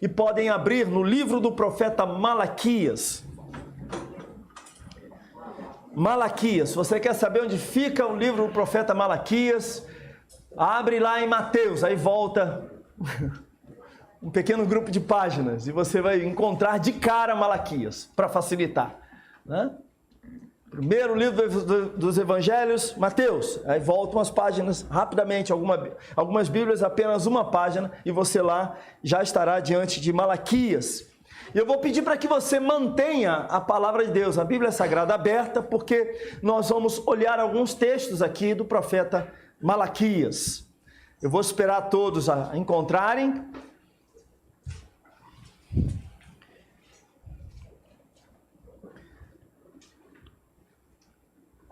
e podem abrir no livro do profeta Malaquias. Malaquias, se você quer saber onde fica o livro do profeta Malaquias, abre lá em Mateus, aí volta um pequeno grupo de páginas e você vai encontrar de cara Malaquias, para facilitar, né? Primeiro livro dos evangelhos, Mateus, aí voltam as páginas rapidamente, algumas bíblias apenas uma página e você lá já estará diante de Malaquias. E eu vou pedir para que você mantenha a palavra de Deus, a Bíblia Sagrada aberta, porque nós vamos olhar alguns textos aqui do profeta Malaquias. Eu vou esperar todos a encontrarem.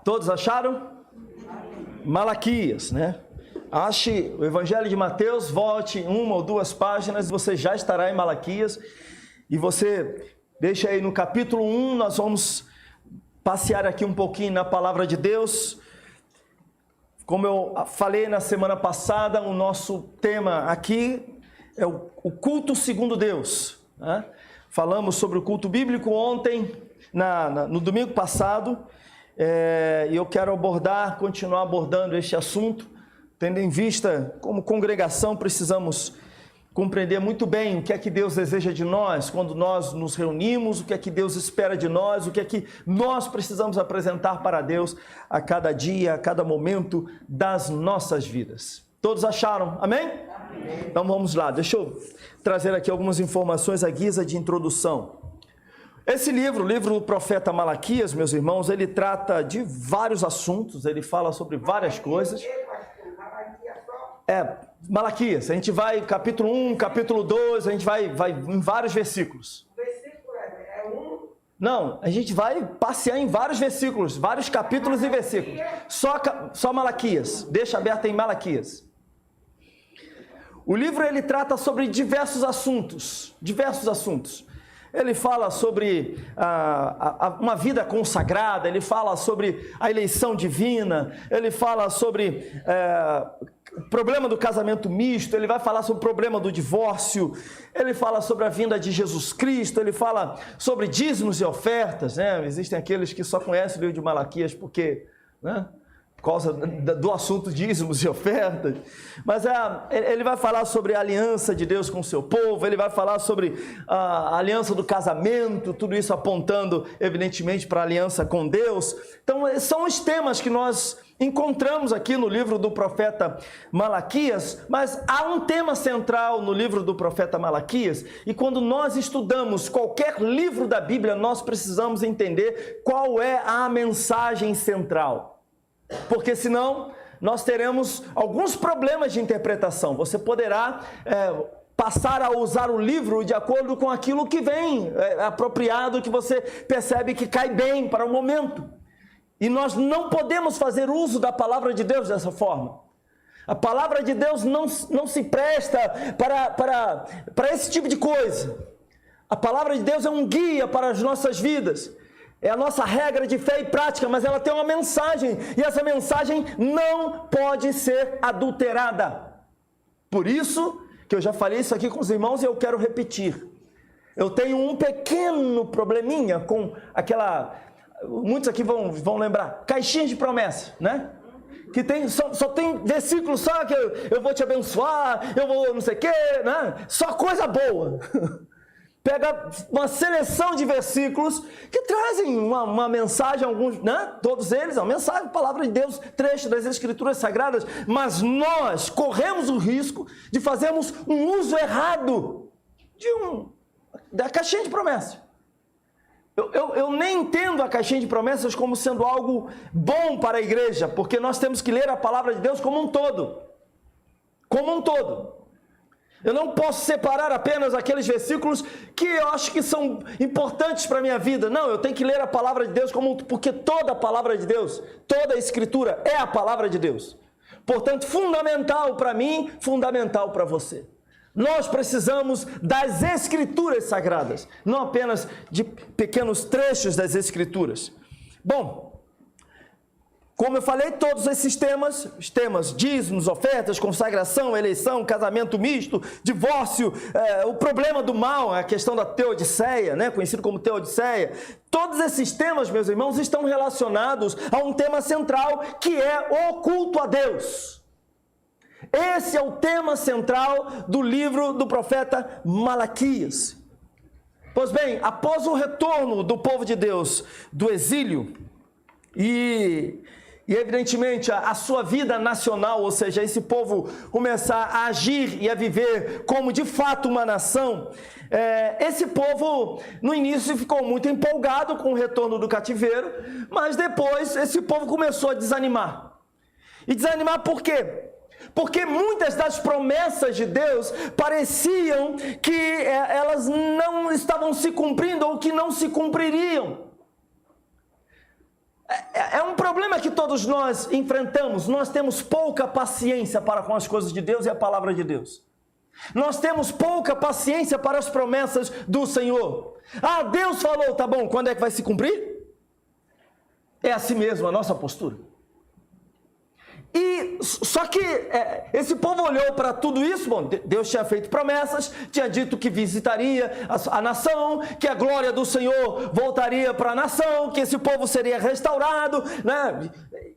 Todos acharam? Malaquias, né? Ache o Evangelho de Mateus, volte uma ou duas páginas, você já estará em Malaquias. E você deixa aí no capítulo 1, nós vamos passear aqui um pouquinho na palavra de Deus. Como eu falei na semana passada, o nosso tema aqui é o culto segundo Deus, né? Falamos sobre o culto bíblico ontem, no domingo passado. E eu quero continuar abordando este assunto, tendo em vista, como congregação, precisamos compreender muito bem o que é que Deus deseja de nós, quando nós nos reunimos, o que é que Deus espera de nós, o que é que nós precisamos apresentar para Deus a cada dia, a cada momento das nossas vidas. Todos acharam? Amém? Amém. Então vamos lá, deixa eu trazer aqui algumas informações à guisa de introdução. Esse livro, o livro do profeta Malaquias, meus irmãos, ele trata de vários assuntos, ele fala sobre várias coisas. Malaquias, a gente vai capítulo 1, capítulo 2, a gente vai em vários versículos. O versículo é um? Não, a gente vai passear em vários versículos, vários capítulos e versículos. Só Malaquias, deixa aberto em Malaquias. O livro ele trata sobre diversos assuntos. Ele fala sobre uma vida consagrada, ele fala sobre a eleição divina, ele fala sobre o problema do casamento misto, ele vai falar sobre o problema do divórcio, ele fala sobre a vinda de Jesus Cristo, ele fala sobre dízimos e ofertas, né? Existem aqueles que só conhecem o livro de Malaquias porque, né? Por causa do assunto dízimos e ofertas, mas ele vai falar sobre a aliança de Deus com o seu povo, ele vai falar sobre a aliança do casamento, tudo isso apontando evidentemente para a aliança com Deus. Então são os temas que nós encontramos aqui no livro do profeta Malaquias, mas há um tema central no livro do profeta Malaquias, e quando nós estudamos qualquer livro da Bíblia, nós precisamos entender qual é a mensagem central. Porque senão nós teremos alguns problemas de interpretação. Você poderá passar a usar o livro de acordo com aquilo que vem apropriado, que você percebe que cai bem para o momento. E nós não podemos fazer uso da palavra de Deus dessa forma. A palavra de Deus não se presta para esse tipo de coisa. A palavra de Deus é um guia para as nossas vidas. É a nossa regra de fé e prática, mas ela tem uma mensagem, e essa mensagem não pode ser adulterada. Por isso que eu já falei isso aqui com os irmãos e eu quero repetir. Eu tenho um pequeno probleminha com aquela, muitos aqui vão lembrar, caixinha de promessa, né? Que tem, só tem versículos só que eu vou te abençoar, eu vou não sei o quê, né? Só coisa boa. Pega uma seleção de versículos que trazem uma mensagem, alguns, né? Todos eles, uma mensagem, palavra de Deus, trecho das Escrituras Sagradas, mas nós corremos o risco de fazermos um uso errado da caixinha de promessas. Eu nem entendo a caixinha de promessas como sendo algo bom para a igreja, porque nós temos que ler a palavra de Deus como um todo. Como um todo. Eu não posso separar apenas aqueles versículos que eu acho que são importantes para a minha vida. Não, eu tenho que ler a palavra de Deus porque toda a palavra de Deus, toda a Escritura é a palavra de Deus. Portanto, fundamental para mim, fundamental para você. Nós precisamos das Escrituras Sagradas, não apenas de pequenos trechos das Escrituras. Bom, Como eu falei, todos esses temas, os temas dízimos, ofertas, consagração, eleição, casamento misto, divórcio, o problema do mal, a questão da teodiceia, né, conhecido como teodiceia, todos esses temas, meus irmãos, estão relacionados a um tema central que é o culto a Deus. Esse é o tema central do livro do profeta Malaquias. Pois bem, após o retorno do povo de Deus do exílio e evidentemente a sua vida nacional, ou seja, esse povo começar a agir e a viver como de fato uma nação, esse povo no início ficou muito empolgado com o retorno do cativeiro, mas depois esse povo começou a desanimar. E desanimar por quê? Porque muitas das promessas de Deus pareciam que elas não estavam se cumprindo ou que não se cumpririam. É um problema que todos nós enfrentamos. Nós temos pouca paciência para com as coisas de Deus e a palavra de Deus. Nós temos pouca paciência para as promessas do Senhor. Ah, Deus falou, tá bom, quando é que vai se cumprir? É assim mesmo a nossa postura. E só que esse povo olhou para tudo isso, bom, Deus tinha feito promessas, tinha dito que visitaria a nação, que a glória do Senhor voltaria para a nação, que esse povo seria restaurado, né?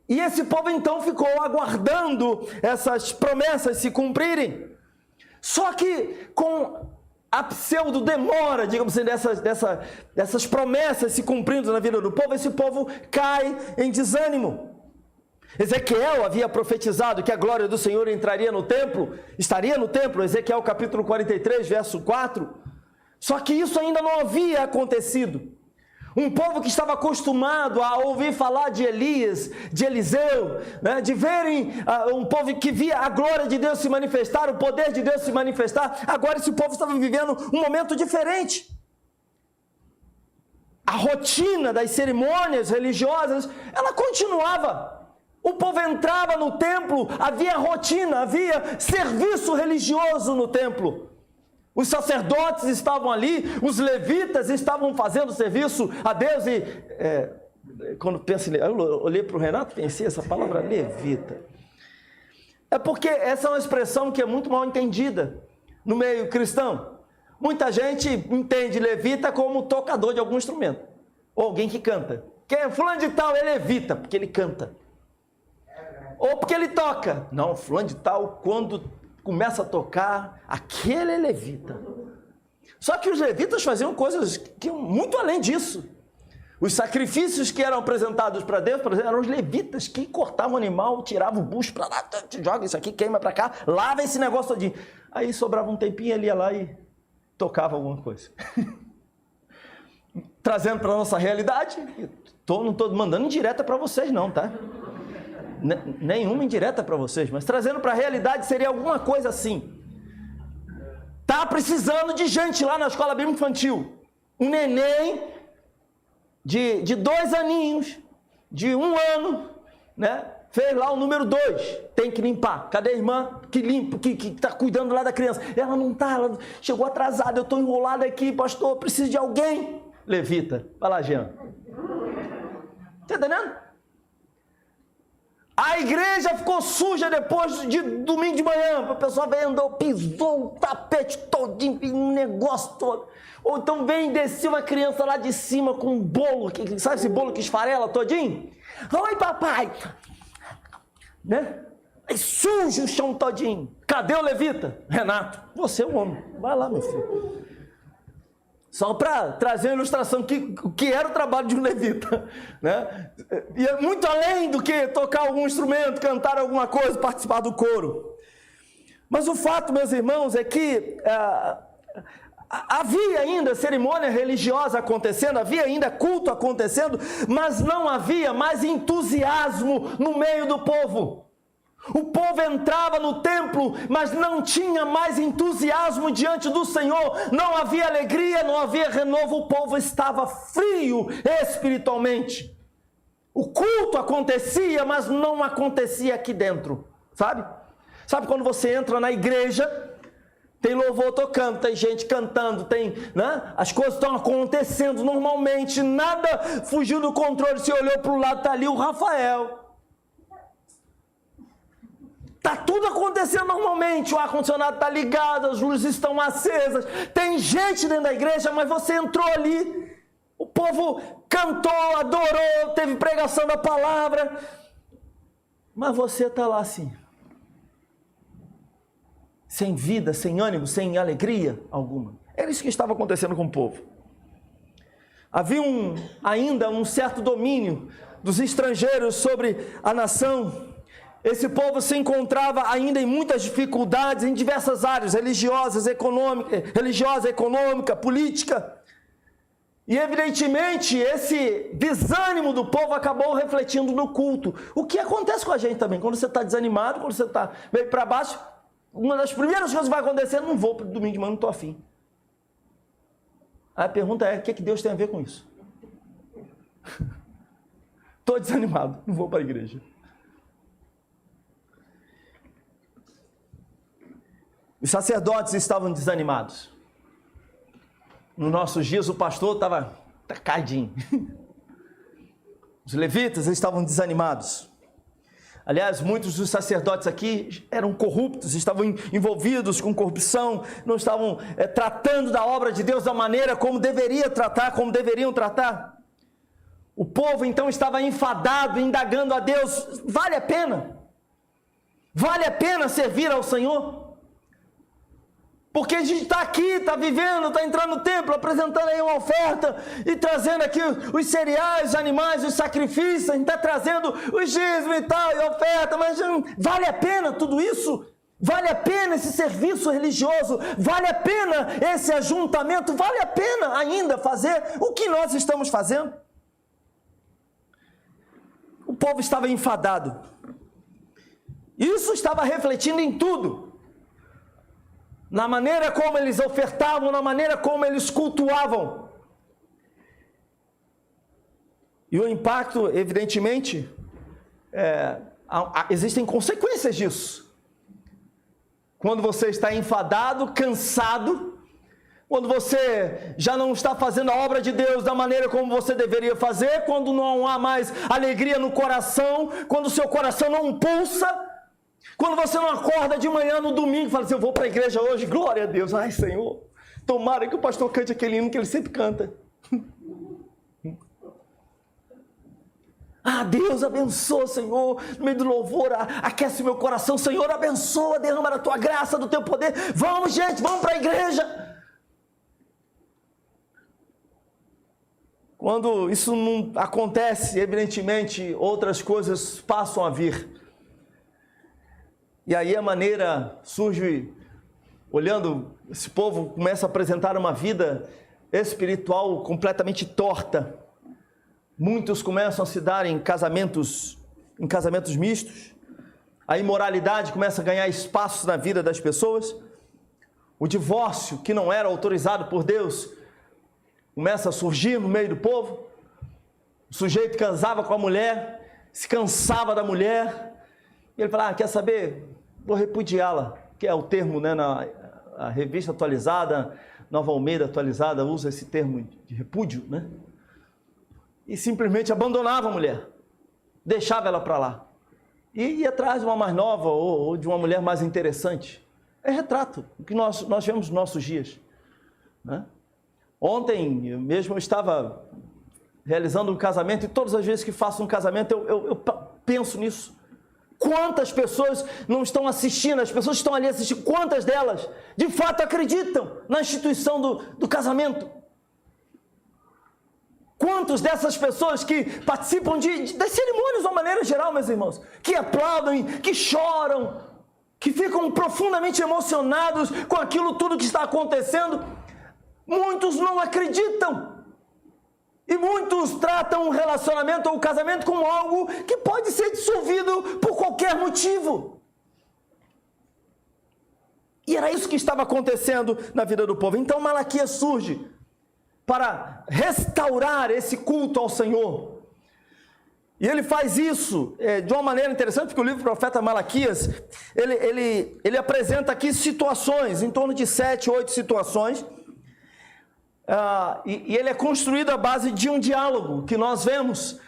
E esse povo então ficou aguardando essas promessas se cumprirem. Só que com a pseudo-demora, digamos assim, dessas promessas se cumprindo na vida do povo, esse povo cai em desânimo. Ezequiel havia profetizado que a glória do Senhor estaria no templo, Ezequiel capítulo 43, verso 4. Só que isso ainda não havia acontecido. Um povo que estava acostumado a ouvir falar de Elias, de Eliseu, né, de verem um povo que via a glória de Deus se manifestar, o poder de Deus se manifestar, agora esse povo estava vivendo um momento diferente. A rotina das cerimônias religiosas, ela continuava. O povo entrava no templo, havia rotina, havia serviço religioso no templo. Os sacerdotes estavam ali, os levitas estavam fazendo serviço a Deus. E quando penso, eu olhei para o Renato e pensei, essa palavra levita. É porque essa é uma expressão que é muito mal entendida no meio cristão. Muita gente entende levita como tocador de algum instrumento, ou alguém que canta. Quem é fulano de tal, é levita, porque ele canta. Ou porque ele toca. Não, fulano de tal, quando começa a tocar, aquele é levita. Só que os levitas faziam coisas que iam muito além disso. Os sacrifícios que eram apresentados para Deus, por exemplo, eram os levitas que cortavam o animal, tiravam o bucho para lá, joga isso aqui, queima para cá, lava esse negócio todinho. Aí sobrava um tempinho, ele ia lá e tocava alguma coisa. Trazendo para a nossa realidade, não estou mandando indireta para vocês não, tá? Nenhuma indireta para vocês, mas trazendo para a realidade seria alguma coisa assim. Tá precisando de gente lá na escola bíblica infantil. Um neném de 2 aninhos, de 1 ano, né? Fez lá o número 2, tem que limpar. Cadê a irmã que limpa, que está cuidando lá da criança? Ela não está, ela chegou atrasada, eu estou enrolado aqui, pastor, preciso de alguém. Levita, vai lá, Jean. Está entendendo? A igreja ficou suja depois de domingo de manhã. O pessoal veio, andou, pisou o tapete todinho, um negócio todo. Ou então vem descer uma criança lá de cima com um bolo, sabe esse bolo que esfarela todinho? Oi, papai! Né? Aí suja o chão todinho. Cadê o levita? Renato, você é um homem. Vai lá, meu filho. Só para trazer uma ilustração que era o trabalho de um levita, né? E é muito além do que tocar algum instrumento, cantar alguma coisa, participar do coro. Mas o fato, meus irmãos, é que havia ainda cerimônia religiosa acontecendo, havia ainda culto acontecendo, mas não havia mais entusiasmo no meio do povo. O povo entrava no templo, mas não tinha mais entusiasmo diante do Senhor, não havia alegria, não havia renovo, o povo estava frio espiritualmente. O culto acontecia, mas não acontecia aqui dentro, sabe? Sabe quando você entra na igreja, tem louvor tocando, tem gente cantando, tem, né? As coisas estão acontecendo normalmente, nada fugiu do controle, você olhou para o lado, está ali o Rafael. Está tudo acontecendo normalmente, o ar-condicionado está ligado, as luzes estão acesas, tem gente dentro da igreja, mas você entrou ali, o povo cantou, adorou, teve pregação da palavra, mas você está lá assim, sem vida, sem ânimo, sem alegria alguma. Era isso que estava acontecendo com o povo. Havia ainda um certo domínio dos estrangeiros sobre a nação. Esse povo se encontrava ainda em muitas dificuldades em diversas áreas, religiosa, econômica, política. E evidentemente esse desânimo do povo acabou refletindo no culto. O que acontece com a gente também, quando você está desanimado, quando você está meio para baixo, uma das primeiras coisas que vai acontecer, não vou para o domingo de manhã, não estou afim. Aí a pergunta é, o que Deus tem a ver com isso? Estou desanimado, não vou para a igreja. Os sacerdotes estavam desanimados. Nos nossos dias o pastor estava tacadinho. Os levitas estavam desanimados. Aliás, muitos dos sacerdotes aqui eram corruptos, estavam envolvidos com corrupção, não estavam tratando da obra de Deus da maneira como deveriam tratar. O povo então estava enfadado, indagando a Deus, vale a pena? Vale a pena servir ao Senhor? Porque a gente está aqui, está vivendo, está entrando no templo, apresentando aí uma oferta e trazendo aqui os cereais, os animais, os sacrifícios, a gente está trazendo os dízimos e tal, e oferta, mas vale a pena tudo isso? Vale a pena esse serviço religioso? Vale a pena esse ajuntamento? Vale a pena ainda fazer o que nós estamos fazendo? O povo estava enfadado. Isso estava refletindo em tudo. Na maneira como eles ofertavam, na maneira como eles cultuavam. E o impacto, evidentemente, existem consequências disso. Quando você está enfadado, cansado, quando você já não está fazendo a obra de Deus da maneira como você deveria fazer, quando não há mais alegria no coração, quando o seu coração não pulsa, quando você não acorda de manhã no domingo e fala assim, eu vou para a igreja hoje, glória a Deus, ai Senhor, tomara que o pastor cante aquele hino que ele sempre canta. Ah, Deus abençoa, Senhor, no meio do louvor, aquece meu coração, Senhor, abençoa, derrama a tua graça, do teu poder, vamos gente, vamos para a igreja. Quando isso não acontece, evidentemente, outras coisas passam a vir. E aí a maneira surge, olhando, esse povo começa a apresentar uma vida espiritual completamente torta. Muitos começam a se dar em casamentos mistos. A imoralidade começa a ganhar espaço na vida das pessoas. O divórcio, que não era autorizado por Deus, começa a surgir no meio do povo. O sujeito casava com a mulher, se cansava da mulher, e ele fala, quer saber? Vou repudiá-la, que é o termo, né, a revista atualizada, Nova Almeida atualizada, usa esse termo de repúdio, né? E simplesmente abandonava a mulher, deixava ela para lá, e ia atrás de uma mais nova ou de uma mulher mais interessante. É retrato, o que nós vemos nos nossos dias, né? Ontem mesmo eu estava realizando um casamento, e todas as vezes que faço um casamento eu penso nisso. Quantas pessoas não estão assistindo, as pessoas que estão ali assistindo, quantas delas de fato acreditam na instituição do casamento? Quantas dessas pessoas que participam das cerimônias de uma maneira geral, meus irmãos, que aplaudem, que choram, que ficam profundamente emocionados com aquilo tudo que está acontecendo, muitos não acreditam. E muitos tratam o relacionamento ou o casamento como algo que pode ser dissolvido por qualquer motivo. E era isso que estava acontecendo na vida do povo. Então Malaquias surge para restaurar esse culto ao Senhor. E ele faz isso de uma maneira interessante, porque o livro do profeta Malaquias, ele apresenta aqui situações, em torno de 7, 8 situações, e ele é construído à base de um diálogo que nós vemos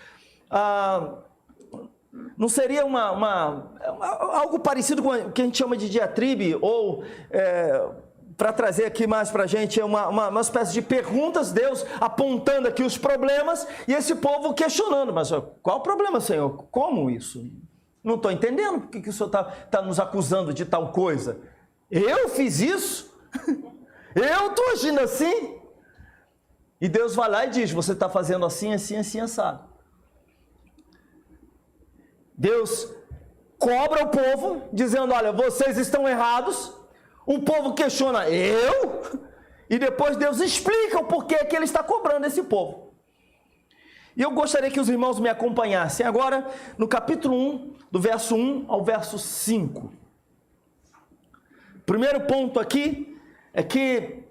Não seria algo parecido com o que a gente chama de diatribe, ou, para trazer aqui mais para a gente, uma espécie de perguntas, Deus apontando aqui os problemas, e esse povo questionando, mas qual o problema, Senhor? Como isso? Não estou entendendo por que o Senhor está nos acusando de tal coisa. Eu fiz isso? Eu estou agindo assim? E Deus vai lá e diz, você está fazendo assim, assim, assim, assado. Deus cobra o povo, dizendo, olha, vocês estão errados. O povo questiona, eu? E depois Deus explica o porquê que ele está cobrando esse povo. E eu gostaria que os irmãos me acompanhassem agora no capítulo 1, do verso 1 ao verso 5. O primeiro ponto aqui é que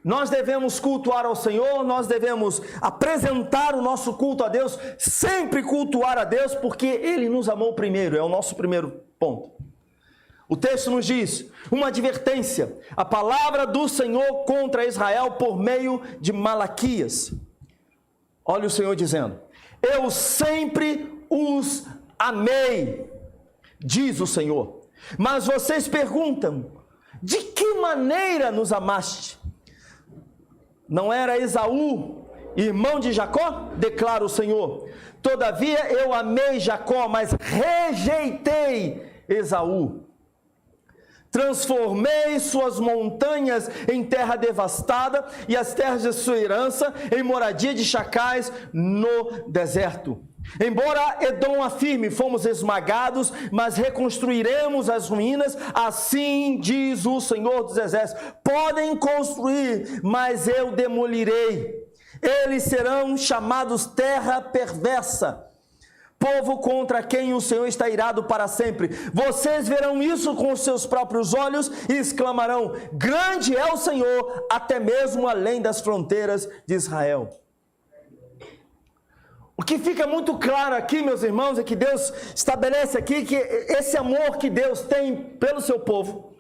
nós devemos cultuar ao Senhor, nós devemos apresentar o nosso culto a Deus, sempre cultuar a Deus, porque Ele nos amou primeiro, é o nosso primeiro ponto. O texto nos diz, uma advertência, a palavra do Senhor contra Israel por meio de Malaquias. Olha o Senhor dizendo, eu sempre os amei, diz o Senhor, mas vocês perguntam, de que maneira nos amaste? Não era Esaú, irmão de Jacó? Declara o Senhor. Todavia eu amei Jacó, mas rejeitei Esaú. Transformei suas montanhas em terra devastada e as terras de sua herança em moradia de chacais no deserto. Embora Edom afirme, fomos esmagados, mas reconstruiremos as ruínas, assim diz o Senhor dos Exércitos. Podem construir, mas eu demolirei. Eles serão chamados terra perversa, povo contra quem o Senhor está irado para sempre. Vocês verão isso com os seus próprios olhos e exclamarão, grande é o Senhor, até mesmo além das fronteiras de Israel. O que fica muito claro aqui, meus irmãos, é que Deus estabelece aqui que esse amor que Deus tem pelo seu povo,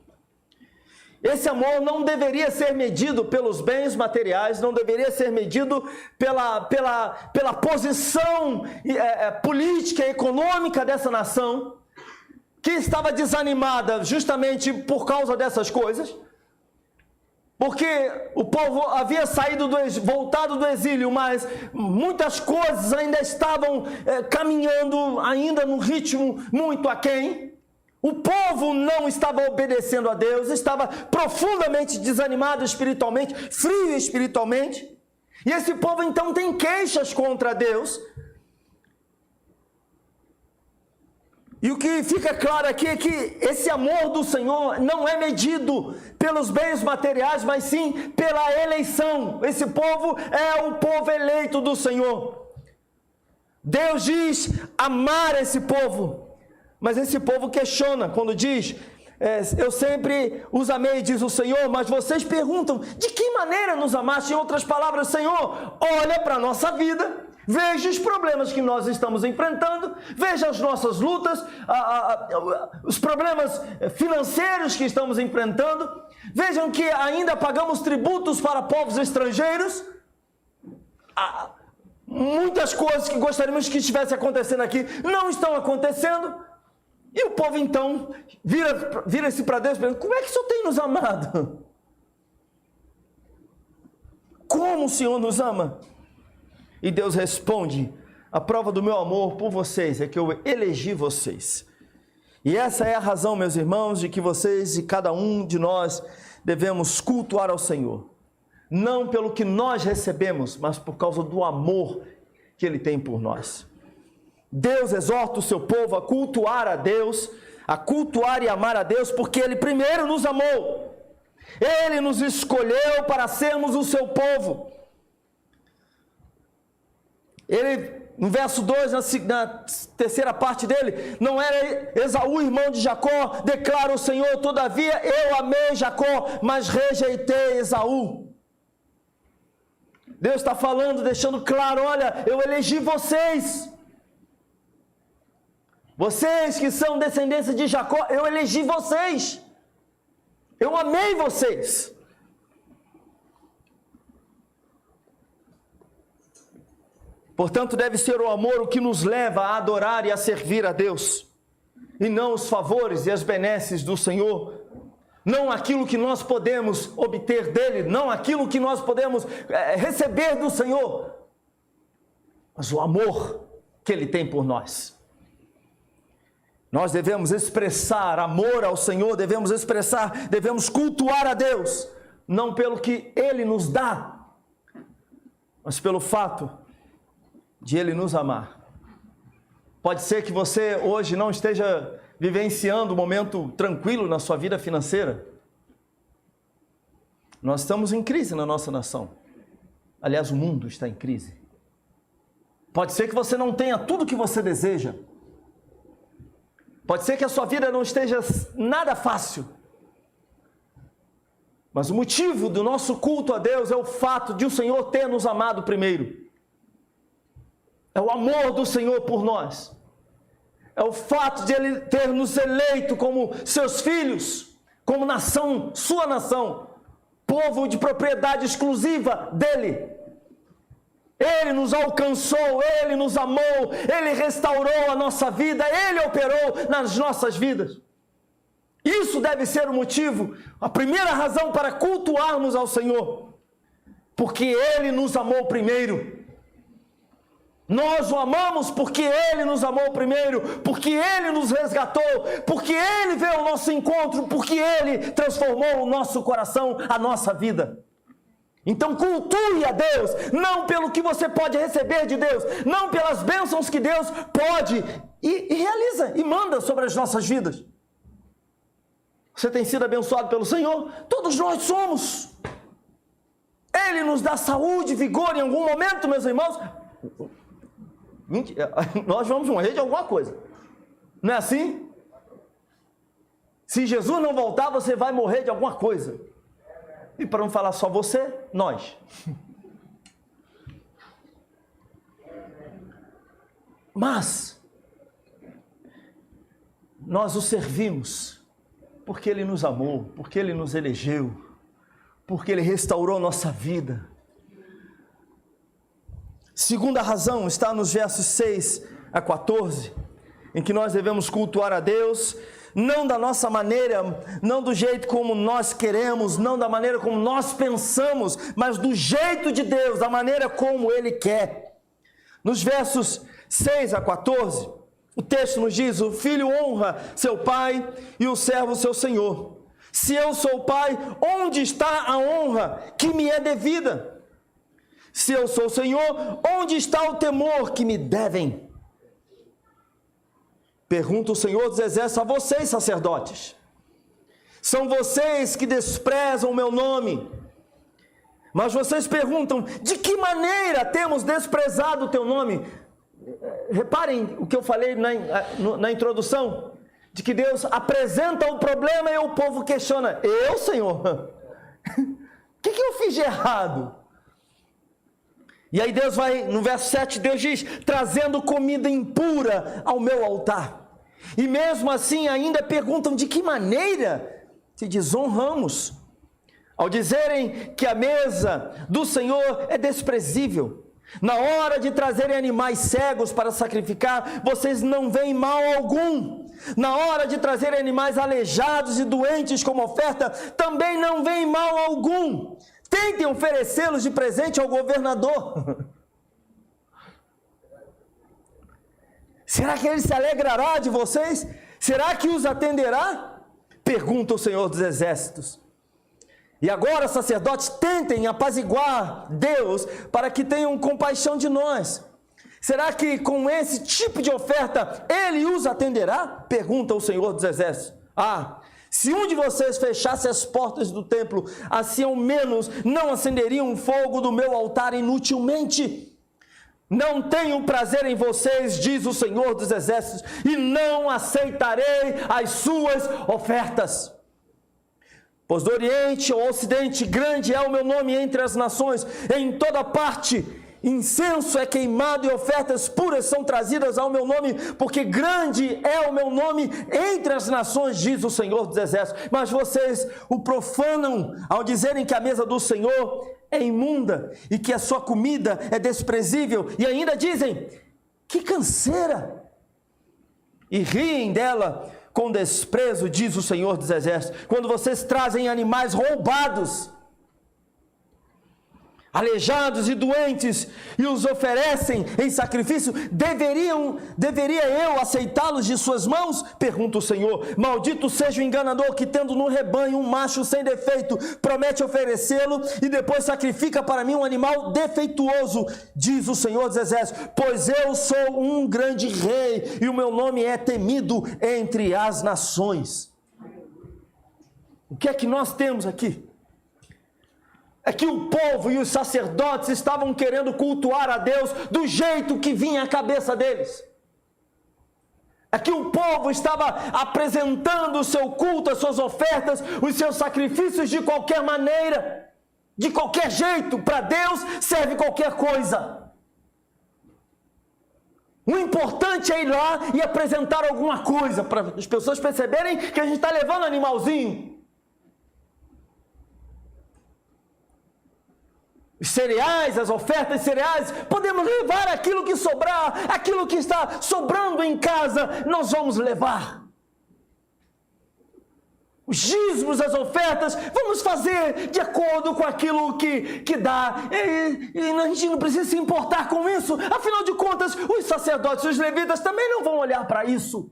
esse amor não deveria ser medido pelos bens materiais, não deveria ser medido pela posição política e econômica dessa nação, que estava desanimada justamente por causa dessas coisas. Porque o povo havia voltado do exílio, mas muitas coisas ainda estavam caminhando, ainda num ritmo muito aquém. O povo não estava obedecendo a Deus, estava profundamente desanimado espiritualmente, frio espiritualmente. E esse povo então tem queixas contra Deus. E o que fica claro aqui é que esse amor do Senhor não é medido pelos bens materiais, mas sim pela eleição. Esse povo é o povo eleito do Senhor. Deus diz amar esse povo, mas esse povo questiona quando diz, eu sempre os amei, diz o Senhor, mas vocês perguntam, de que maneira nos amaste? Em outras palavras, Senhor, olha para a nossa vida, veja os problemas que nós estamos enfrentando, veja as nossas lutas, os problemas financeiros que estamos enfrentando, vejam que ainda pagamos tributos para povos estrangeiros, muitas coisas que gostaríamos que estivesse acontecendo aqui não estão acontecendo, e o povo então vira-se para Deus e pergunta, como é que o Senhor tem nos amado? Como o Senhor nos ama? E Deus responde, a prova do meu amor por vocês é que eu elegi vocês. E essa é a razão, meus irmãos, de que vocês e cada um de nós devemos cultuar ao Senhor. Não pelo que nós recebemos, mas por causa do amor que Ele tem por nós. Deus exorta o seu povo a cultuar a Deus, a cultuar e amar a Deus, porque Ele primeiro nos amou. Ele nos escolheu para sermos o seu povo. Ele, no verso 2, na terceira parte dele, não era Esaú, irmão de Jacó, declara o Senhor, todavia eu amei Jacó, mas rejeitei Esaú. Deus está falando, deixando claro, olha, eu elegi vocês. Vocês que são descendência de Jacó, eu elegi vocês. Eu amei vocês. Portanto, deve ser o amor o que nos leva a adorar e a servir a Deus, e não os favores e as benesses do Senhor, não aquilo que nós podemos obter dele, não aquilo que nós podemos receber do Senhor, mas o amor que ele tem por nós. Nós devemos expressar amor ao Senhor, devemos cultuar a Deus, não pelo que ele nos dá, mas pelo fato de ele nos amar. Pode ser que você hoje não esteja vivenciando um momento tranquilo na sua vida financeira. Nós estamos em crise na nossa nação. Aliás, o mundo está em crise. Pode ser que você não tenha tudo o que você deseja. Pode ser que a sua vida não esteja nada fácil. Mas o motivo do nosso culto a Deus é o fato de o Senhor ter nos amado primeiro. É o amor do Senhor por nós. É o fato de Ele ter nos eleito como seus filhos, como nação, sua nação, povo de propriedade exclusiva dEle. Ele nos alcançou, Ele nos amou, Ele restaurou a nossa vida, Ele operou nas nossas vidas. Isso deve ser o motivo, a primeira razão para cultuarmos ao Senhor, porque Ele nos amou primeiro. Nós o amamos porque Ele nos amou primeiro, porque Ele nos resgatou, porque Ele veio ao nosso encontro, porque Ele transformou o nosso coração, a nossa vida. Então cultue a Deus, não pelo que você pode receber de Deus, não pelas bênçãos que Deus pode e realiza e manda sobre as nossas vidas. Você tem sido abençoado pelo Senhor? Todos nós somos. Ele nos dá saúde, vigor em algum momento, meus irmãos. Nós vamos morrer de alguma coisa, não é assim? Se Jesus não voltar, você vai morrer de alguma coisa. E para não falar só você, nós. Mas nós o servimos porque Ele nos amou, porque Ele nos elegeu, porque Ele restaurou nossa vida. Segunda razão está nos versos 6 a 14, em que nós devemos cultuar a Deus, não da nossa maneira, não do jeito como nós queremos, não da maneira como nós pensamos, mas do jeito de Deus, da maneira como Ele quer. Nos versos 6 a 14, o texto nos diz: o filho honra seu pai e o servo seu senhor. Se eu sou pai, onde está a honra que me é devida? Se eu sou Senhor, onde está o temor que me devem? Pergunta o Senhor dos Exércitos a vocês, sacerdotes. São vocês que desprezam o meu nome. Mas vocês perguntam: de que maneira temos desprezado o teu nome? Reparem o que eu falei na introdução, de que Deus apresenta o problema e o povo questiona: eu, Senhor? O que eu fiz de errado? E aí Deus vai, no verso 7, Deus diz: trazendo comida impura ao meu altar. E mesmo assim ainda perguntam: de que maneira te desonramos? Ao dizerem que a mesa do Senhor é desprezível. Na hora de trazerem animais cegos para sacrificar, vocês não veem mal algum. Na hora de trazerem animais aleijados e doentes como oferta, também não veem mal algum. Tentem oferecê-los de presente ao governador. Será que ele se alegrará de vocês? Será que os atenderá? Pergunta o Senhor dos Exércitos. E agora, sacerdotes, tentem apaziguar Deus para que tenham compaixão de nós. Será que com esse tipo de oferta Ele os atenderá? Pergunta o Senhor dos Exércitos. Se um de vocês fechasse as portas do templo, assim ao menos não acenderiam o fogo do meu altar inutilmente. Não tenho prazer em vocês, diz o Senhor dos Exércitos, e não aceitarei as suas ofertas. Pois do Oriente ao Ocidente, grande é o meu nome entre as nações, em toda parte incenso é queimado e ofertas puras são trazidas ao meu nome, porque grande é o meu nome entre as nações, diz o Senhor dos Exércitos. Mas vocês o profanam ao dizerem que a mesa do Senhor é imunda e que a sua comida é desprezível, e ainda dizem: que canseira! E riem dela com desprezo, diz o Senhor dos Exércitos. Quando vocês trazem animais roubados, aleijados e doentes, e os oferecem em sacrifício, deveria eu aceitá-los de suas mãos? Pergunta o Senhor. Maldito seja o enganador que, tendo no rebanho um macho sem defeito, promete oferecê-lo e depois sacrifica para mim um animal defeituoso, diz o Senhor dos Exércitos. Pois eu sou um grande rei e o meu nome é temido entre as nações. O que é que nós temos aqui? É que o povo e os sacerdotes estavam querendo cultuar a Deus do jeito que vinha à cabeça deles. É que o povo estava apresentando o seu culto, as suas ofertas, os seus sacrifícios de qualquer maneira, de qualquer jeito. Para Deus serve qualquer coisa. O importante é ir lá e apresentar alguma coisa, para as pessoas perceberem que a gente está levando animalzinho. Os cereais, as ofertas de cereais, podemos levar aquilo que sobrar, aquilo que está sobrando em casa, nós vamos levar. Os dízimos, as ofertas, vamos fazer de acordo com aquilo que dá. E a gente não precisa se importar com isso, afinal de contas, os sacerdotes, os levitas também não vão olhar para isso.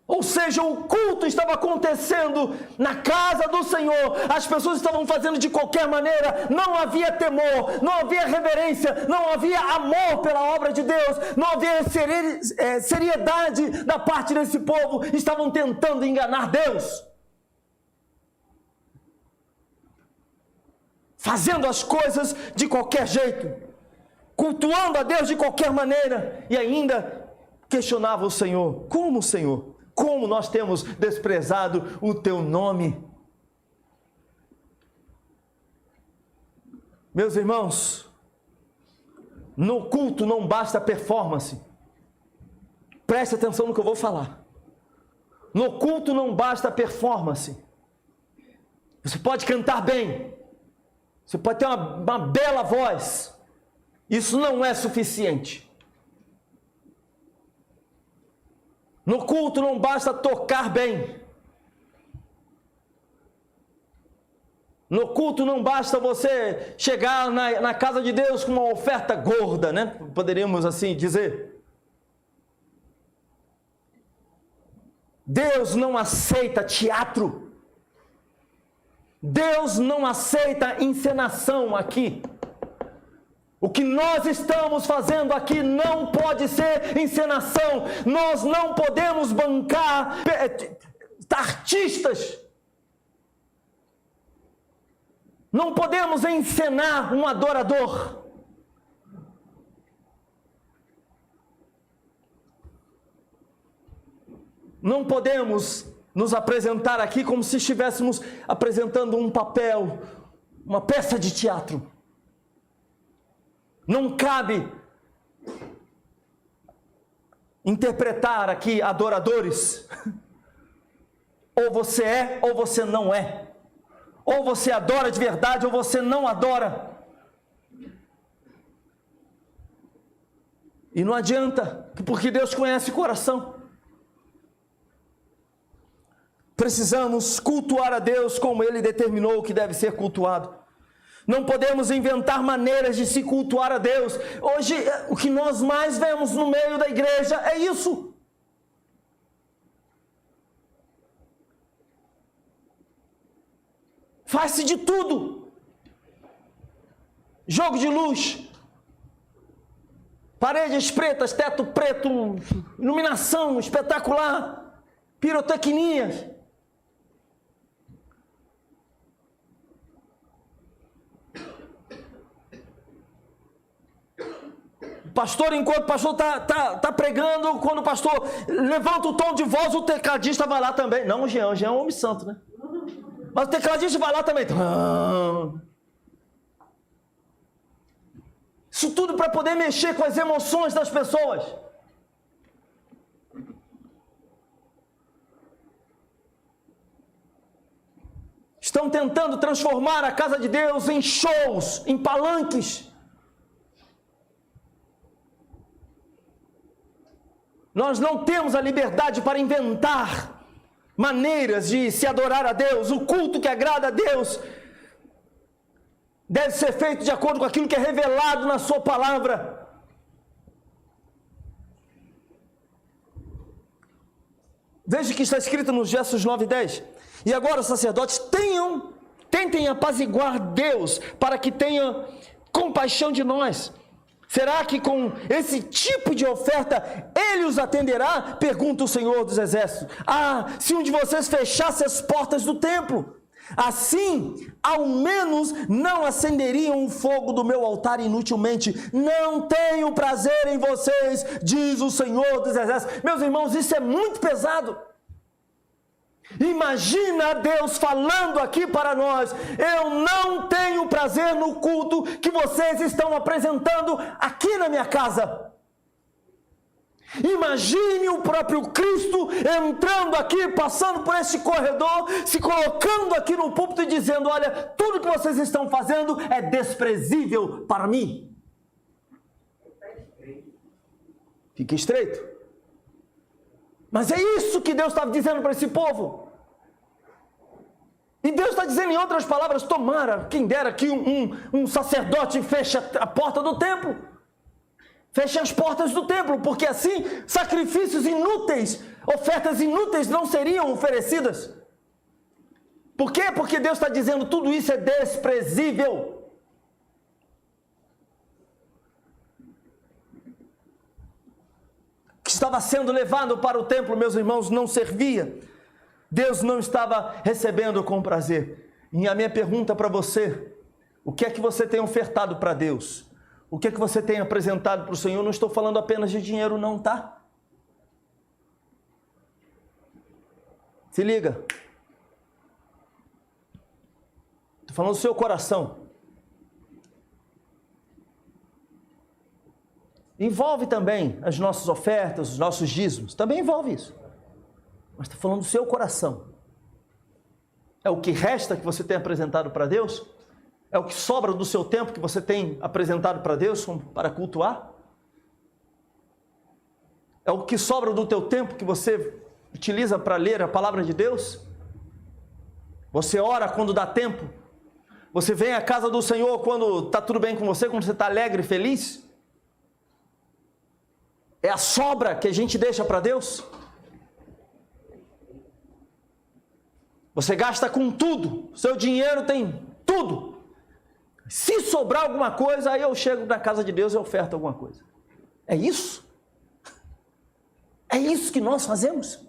Ou seja, o culto estava acontecendo na casa do Senhor, as pessoas estavam fazendo de qualquer maneira, não havia temor, não havia reverência, não havia amor pela obra de Deus, não havia seriedade da parte desse povo, estavam tentando enganar Deus, fazendo as coisas de qualquer jeito, cultuando a Deus de qualquer maneira, e ainda questionava o Senhor: como, Senhor? Como nós temos desprezado o teu nome? Meus irmãos, no culto não basta performance. Preste atenção no que eu vou falar. No culto não basta performance. Você pode cantar bem, você pode ter uma bela voz, isso não é suficiente. No culto não basta tocar bem. No culto não basta você chegar na casa de Deus com uma oferta gorda, né? Poderíamos assim dizer. Deus não aceita teatro. Deus não aceita encenação aqui. O que nós estamos fazendo aqui não pode ser encenação. Nós não podemos bancar artistas. Não podemos encenar um adorador. Não podemos nos apresentar aqui como se estivéssemos apresentando um papel, uma peça de teatro. Não cabe interpretar aqui adoradores. Ou você é, ou você não é. Ou você adora de verdade, ou você não adora. E não adianta, porque Deus conhece o coração. Precisamos cultuar a Deus como Ele determinou que deve ser cultuado. Não podemos inventar maneiras de se cultuar a Deus. Hoje, o que nós mais vemos no meio da igreja é isso. Faz-se de tudo. Jogo de luz. Paredes pretas, teto preto, iluminação espetacular, pirotecnias. Pastor, enquanto o pastor está pregando, quando o pastor levanta o tom de voz, o tecladista vai lá também. Não, o Jean é um homem santo, né? Mas o tecladista vai lá também. Isso tudo para poder mexer com as emoções das pessoas. estão tentando transformar a casa de Deus em shows, em palanques. Nós não temos a liberdade para inventar maneiras de se adorar a Deus. O culto que agrada a Deus deve ser feito de acordo com aquilo que é revelado na sua palavra. Veja o que está escrito nos versos 9 e 10. E agora, sacerdotes, tentem apaziguar Deus, para que tenha compaixão de nós. Será que com esse tipo de oferta Ele os atenderá? Pergunta o Senhor dos Exércitos. Se um de vocês fechasse as portas do templo, assim, ao menos não acenderiam o fogo do meu altar inutilmente. Não tenho prazer em vocês, diz o Senhor dos Exércitos. Meus irmãos, isso é muito pesado. Imagina Deus falando aqui para nós: eu não tenho prazer no culto que vocês estão apresentando aqui na minha casa. Imagine o próprio Cristo entrando aqui, passando por este corredor, se colocando aqui no púlpito e dizendo: olha, tudo que vocês estão fazendo é desprezível para mim. Fique estreito. Mas é isso que Deus estava dizendo para esse povo. E Deus está dizendo em outras palavras: tomara, quem dera que um sacerdote feche a porta do templo. Feche as portas do templo, porque assim sacrifícios inúteis, ofertas inúteis não seriam oferecidas. Por quê? Porque Deus está dizendo: tudo isso é desprezível. Que estava sendo levado para o templo, meus irmãos, não servia. Deus não estava recebendo com prazer. E a minha pergunta para você: o que é que você tem ofertado para Deus? O que é que você tem apresentado para o Senhor? Não estou falando apenas de dinheiro não, tá? Se liga. Estou falando do seu coração. Envolve também as nossas ofertas, os nossos dízimos. Também envolve isso. Mas estou falando do seu coração. É o que resta que você tem apresentado para Deus? É o que sobra do seu tempo que você tem apresentado para Deus para cultuar? É o que sobra do teu tempo que você utiliza para ler a palavra de Deus? Você ora quando dá tempo? Você vem à casa do Senhor quando está tudo bem com você, quando você está alegre e feliz? É a sobra que a gente deixa para Deus? Você gasta com tudo, seu dinheiro tem tudo. Se sobrar alguma coisa, aí eu chego na casa de Deus e oferto alguma coisa. É isso? É isso que nós fazemos?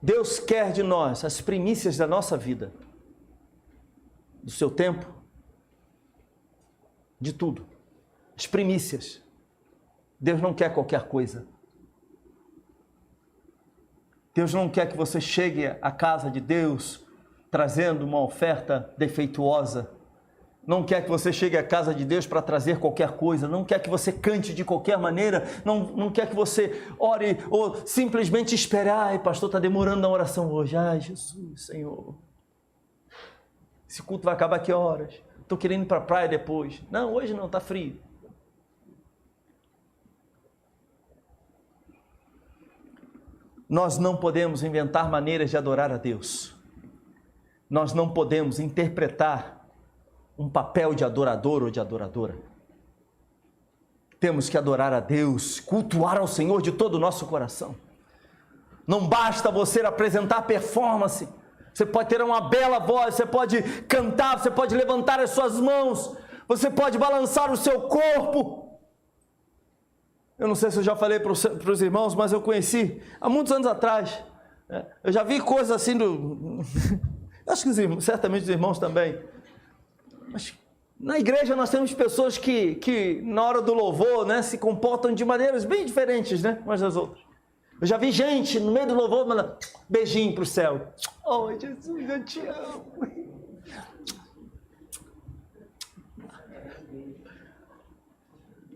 Deus quer de nós as primícias da nossa vida, do seu tempo, de tudo. As primícias. Deus não quer qualquer coisa. Deus não quer que você chegue à casa de Deus trazendo uma oferta defeituosa. Não quer que você chegue à casa de Deus para trazer qualquer coisa. Não quer que você cante de qualquer maneira. Não quer que você ore ou simplesmente espere. Ai, pastor, está demorando na oração hoje. Ai, Jesus, Senhor. Esse culto vai acabar que horas? Estou querendo ir para a praia depois. Não, hoje não, está frio. Nós não podemos inventar maneiras de adorar a Deus. Nós não podemos interpretar um papel de adorador ou de adoradora. Temos que adorar a Deus, cultuar ao Senhor de todo o nosso coração. Não basta você apresentar performance. Você pode ter uma bela voz, você pode cantar, você pode levantar as suas mãos, você pode balançar o seu corpo. Eu não sei se eu já falei para os irmãos, mas eu conheci há muitos anos atrás. Eu já vi coisas assim acho que certamente os irmãos também. Mas na igreja nós temos pessoas que na hora do louvor, né, se comportam de maneiras bem diferentes, né, umas das outras. Eu já vi gente no meio do louvor mandando beijinho para o céu. Oh, Jesus, eu te amo.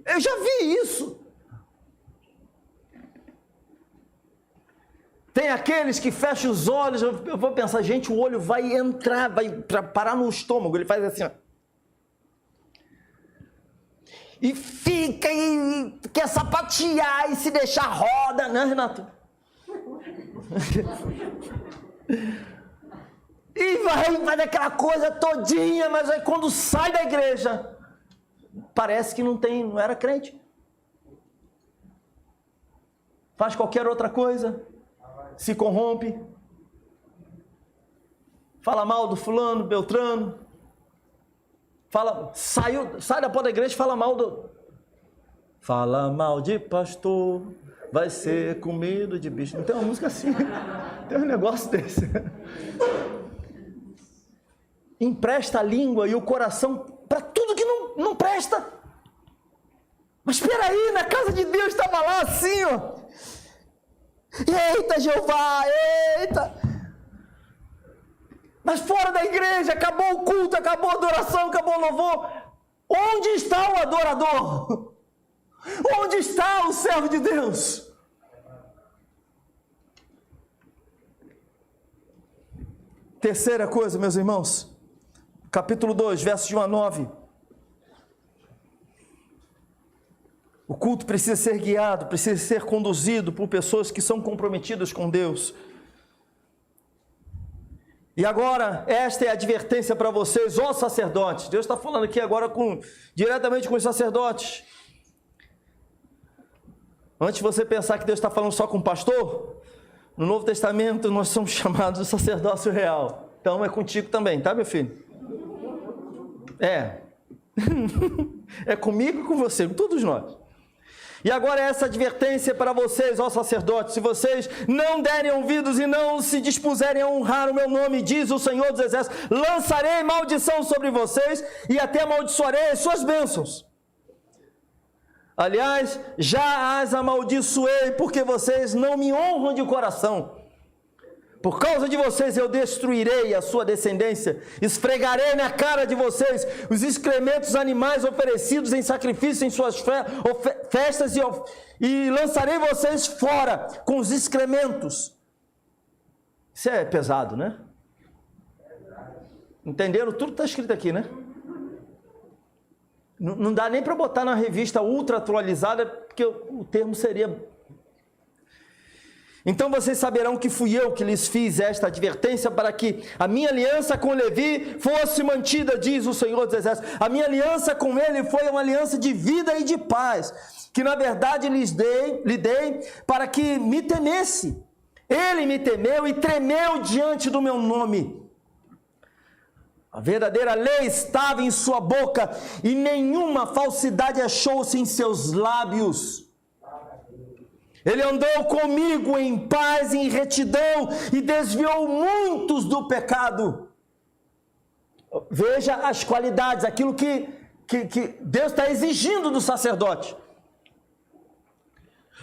Eu já vi isso. Tem aqueles que fecham os olhos, eu vou pensar, gente, o olho vai entrar, vai parar no estômago, ele faz assim, ó. E fica, e quer sapatear, e se deixar roda, né, Renato? E vai fazer aquela coisa todinha, mas aí quando sai da igreja, parece que não era crente. Faz qualquer outra coisa, se corrompe, fala mal do fulano, Beltrano, sai da porta da igreja e fala mal de pastor, vai ser comido de bicho. Não tem uma música assim, tem um negócio desse. Empresta a língua e o coração para tudo que não presta. Mas espera aí, na casa de Deus estava lá assim, ó. Eita, Jeová, eita. Mas fora da igreja, acabou o culto, acabou a adoração, acabou o louvor. Onde está o adorador? Onde está o servo de Deus? Terceira coisa, meus irmãos, capítulo 2, versos de 1 a 9. O culto precisa ser guiado, precisa ser conduzido por pessoas que são comprometidas com Deus. E agora, esta é a advertência para vocês, ó sacerdotes. Deus está falando aqui agora diretamente com os sacerdotes. Antes de você pensar que Deus está falando só com o pastor, no Novo Testamento nós somos chamados de sacerdócio real. Então é contigo também, tá, meu filho? É. É comigo e com você, com todos nós. E agora essa advertência para vocês, ó sacerdotes: se vocês não derem ouvidos e não se dispuserem a honrar o meu nome, diz o Senhor dos Exércitos, lançarei maldição sobre vocês e até amaldiçoarei as suas bênçãos. Aliás, já as amaldiçoei, porque vocês não me honram de coração. Por causa de vocês eu destruirei a sua descendência, esfregarei na cara de vocês os excrementos animais oferecidos em sacrifício em suas festas e lançarei vocês fora com os excrementos. Isso é pesado, né? Entenderam? Tudo está escrito aqui, né? Não dá nem para botar na revista ultra atualizada, porque o termo seria... Então vocês saberão que fui eu que lhes fiz esta advertência para que a minha aliança com Levi fosse mantida, diz o Senhor dos Exércitos. A minha aliança com ele foi uma aliança de vida e de paz, que na verdade lhe dei para que me temesse. Ele me temeu e tremeu diante do meu nome. A verdadeira lei estava em sua boca e nenhuma falsidade achou-se em seus lábios. Ele andou comigo em paz e em retidão e desviou muitos do pecado. Veja as qualidades, aquilo que Deus está exigindo do sacerdote.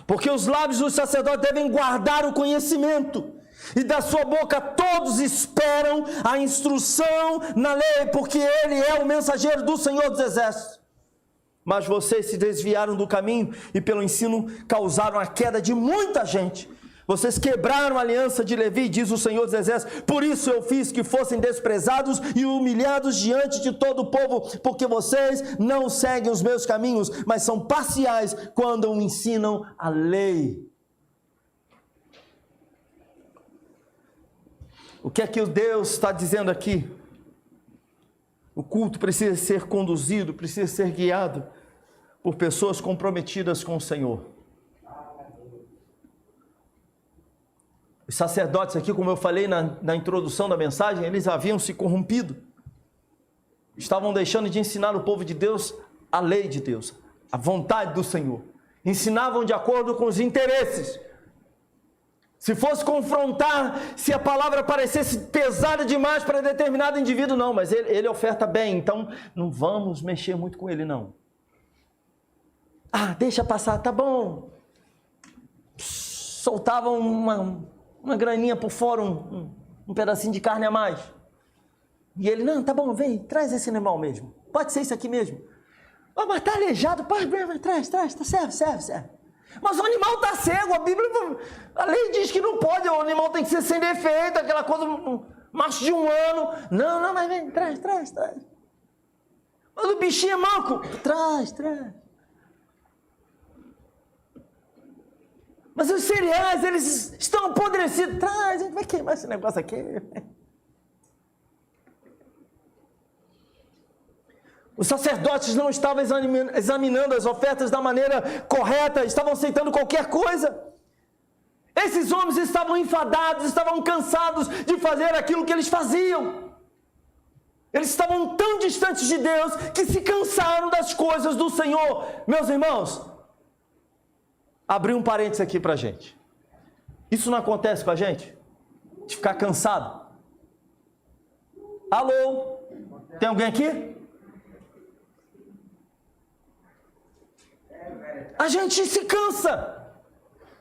Porque os lábios do sacerdote devem guardar o conhecimento, e da sua boca todos esperam a instrução na lei, porque ele é o mensageiro do Senhor dos Exércitos. Mas vocês se desviaram do caminho e pelo ensino causaram a queda de muita gente. Vocês quebraram a aliança de Levi, diz o Senhor dos Exércitos. Por isso eu fiz que fossem desprezados e humilhados diante de todo o povo, porque vocês não seguem os meus caminhos, mas são parciais quando ensinam a lei. O que é que o Deus está dizendo aqui? O culto precisa ser conduzido, precisa ser guiado por pessoas comprometidas com o Senhor. Os sacerdotes aqui, como eu falei na introdução da mensagem, eles haviam se corrompido. Estavam deixando de ensinar o povo de Deus a lei de Deus, a vontade do Senhor. Ensinavam de acordo com os interesses. Se fosse confrontar, se a palavra parecesse pesada demais para determinado indivíduo, não, mas ele oferta bem, então não vamos mexer muito com ele, não. Ah, deixa passar, tá bom. Soltavam uma graninha por fora, um pedacinho de carne a mais. E ele, não, tá bom, vem, traz esse animal mesmo. Pode ser isso aqui mesmo. Ah, mas tá aleijado, traz, tá, serve. Mas o animal está cego, a lei diz que não pode, o animal tem que ser sem defeito, aquela coisa, macho de 1 ano. Não, mas vem, traz. Mas o bichinho é manco, traz. Mas os cereais, eles estão apodrecidos, traz, a gente vai queimar esse negócio aqui. Os sacerdotes não estavam examinando as ofertas da maneira correta, estavam aceitando qualquer coisa. Esses homens estavam enfadados, estavam cansados de fazer aquilo que eles faziam. Eles estavam tão distantes de Deus que se cansaram das coisas do Senhor. Meus irmãos, abri um parênteses aqui para a gente. Isso não acontece com a gente? De ficar cansado? Alô? Tem alguém aqui? A gente se cansa.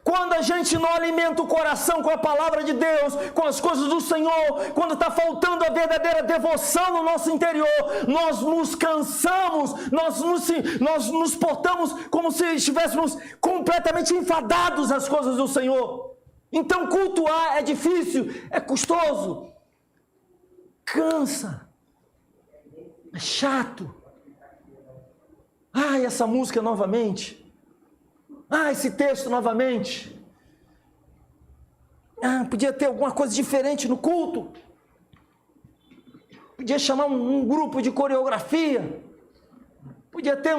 Quando a gente não alimenta o coração com a palavra de Deus, com as coisas do Senhor, quando está faltando a verdadeira devoção no nosso interior, nós nos cansamos, nós nos portamos como se estivéssemos completamente enfadados às coisas do Senhor. Então cultuar é difícil, é custoso, cansa, é chato. Ai, essa música novamente. Esse texto novamente. Podia ter alguma coisa diferente no culto. Podia chamar um grupo de coreografia. Podia ter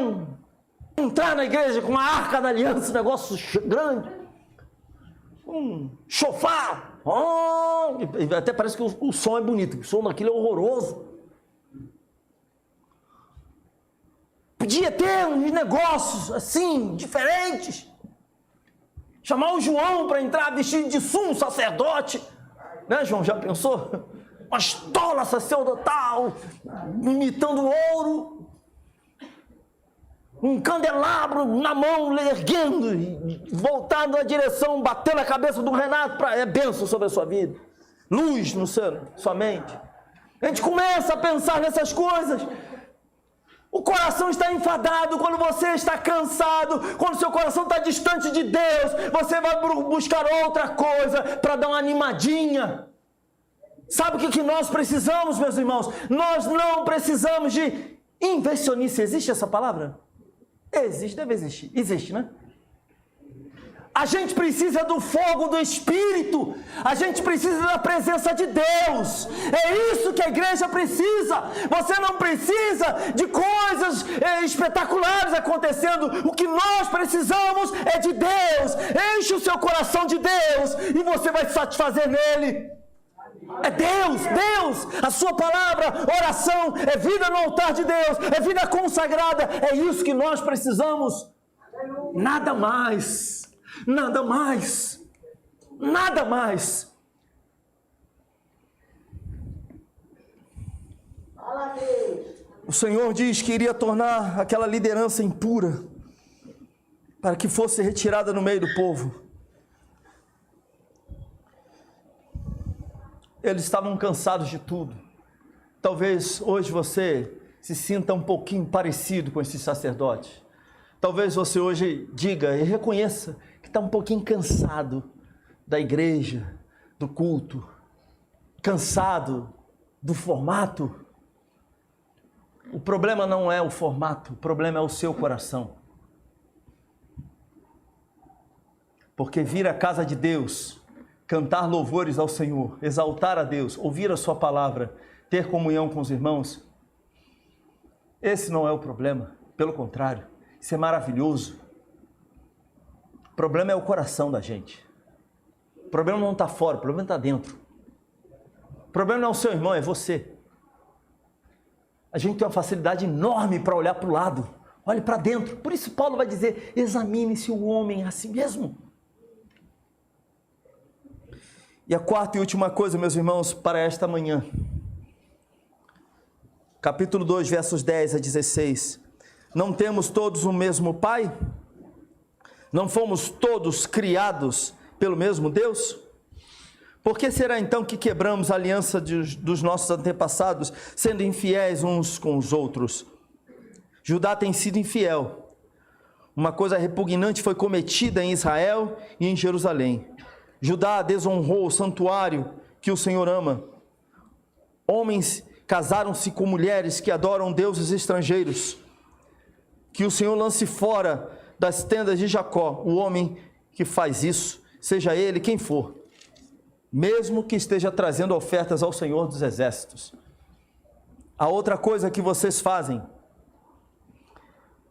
entrar na igreja com uma arca da aliança, um negócio grande. Um chofar. Até parece que o som é bonito. O som daquilo é horroroso. Podia ter uns negócios assim, diferentes. Chamar o João para entrar vestido de sumo sacerdote. Né, João? Já pensou? Uma estola sacerdotal, imitando ouro. Um candelabro na mão, erguendo, voltado na direção, batendo a cabeça do Renato. É bênção sobre a sua vida. Luz no sua mente. A gente começa a pensar nessas coisas. O coração está enfadado quando você está cansado, quando seu coração está distante de Deus, você vai buscar outra coisa para dar uma animadinha. Sabe o que nós precisamos, meus irmãos? Nós não precisamos de invencionice. Existe essa palavra? Existe, deve existir. Existe, né? A gente precisa do fogo do Espírito, a gente precisa da presença de Deus, é isso que a igreja precisa. Você não precisa de coisas espetaculares acontecendo, o que nós precisamos é de Deus. Enche o seu coração de Deus e você vai se satisfazer nele. É Deus, a sua palavra, oração, é vida no altar de Deus, é vida consagrada, é isso que nós precisamos, nada mais. Nada mais. O Senhor diz que iria tornar aquela liderança impura para que fosse retirada no meio do povo. Eles estavam cansados de tudo. Talvez hoje você se sinta um pouquinho parecido com esses sacerdotes. Talvez você hoje diga e reconheça que está um pouquinho cansado da igreja, do culto, cansado do formato. O problema não é o formato, o problema é o seu coração. Porque vir à casa de Deus, cantar louvores ao Senhor, exaltar a Deus, ouvir a sua palavra, ter comunhão com os irmãos, esse não é o problema, pelo contrário, isso é maravilhoso. O problema é o coração da gente. O problema não está fora, o problema está dentro. O problema não é o seu irmão, é você. A gente tem uma facilidade enorme para olhar para o lado. Olhe para dentro. Por isso Paulo vai dizer, examine-se o homem a si mesmo. E a quarta e última coisa, meus irmãos, para esta manhã. Capítulo 2, versos 10 a 16. Não temos todos o mesmo Pai? Não fomos todos criados pelo mesmo Deus? Por que será então que quebramos a aliança dos nossos antepassados, sendo infiéis uns com os outros? Judá tem sido infiel. Uma coisa repugnante foi cometida em Israel e em Jerusalém. Judá desonrou o santuário que o Senhor ama. Homens casaram-se com mulheres que adoram deuses estrangeiros. Que o Senhor lance fora das tendas de Jacó o homem que faz isso, seja ele quem for, mesmo que esteja trazendo ofertas ao Senhor dos Exércitos. A outra coisa que vocês fazem: